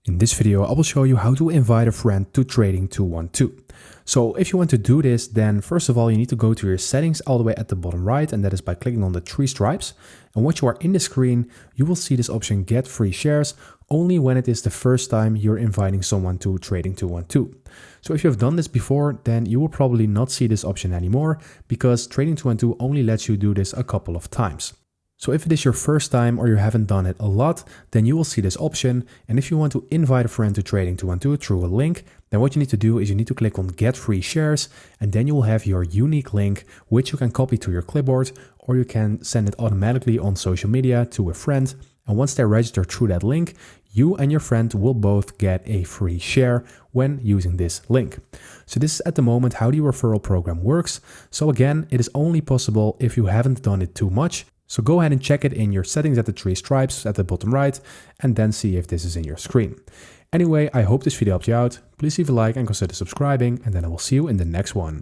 In this video, I will show you how to invite a friend to Trading 212. So if you want to do this, then first of all, you need to go to your settings all the way at the bottom right, and that is by clicking on the three stripes. And once you are in the screen, you will see this option Get Free Shares only when it is the first time you're inviting someone to Trading 212. So if you have done this before, then you will probably not see this option anymore because Trading 212 only lets you do this a couple of times. So if it is your first time or you haven't done it a lot, then you will see this option. And if you want to invite a friend to Trading 212 through a link, then what you need to do is you need to click on Get Free Shares, and then you will have your unique link, which you can copy to your clipboard, or you can send it automatically on social media to a friend. And once they register through that link, you and your friend will both get a free share when using this link. So this is at the moment how the referral program works. So again, it is only possible if you haven't done it too much. So go ahead and check it in your settings at the three stripes at the bottom right, and then see if this is in your screen. Anyway, I hope this video helped you out. Please leave a like and consider subscribing, and then I will see you in the next one.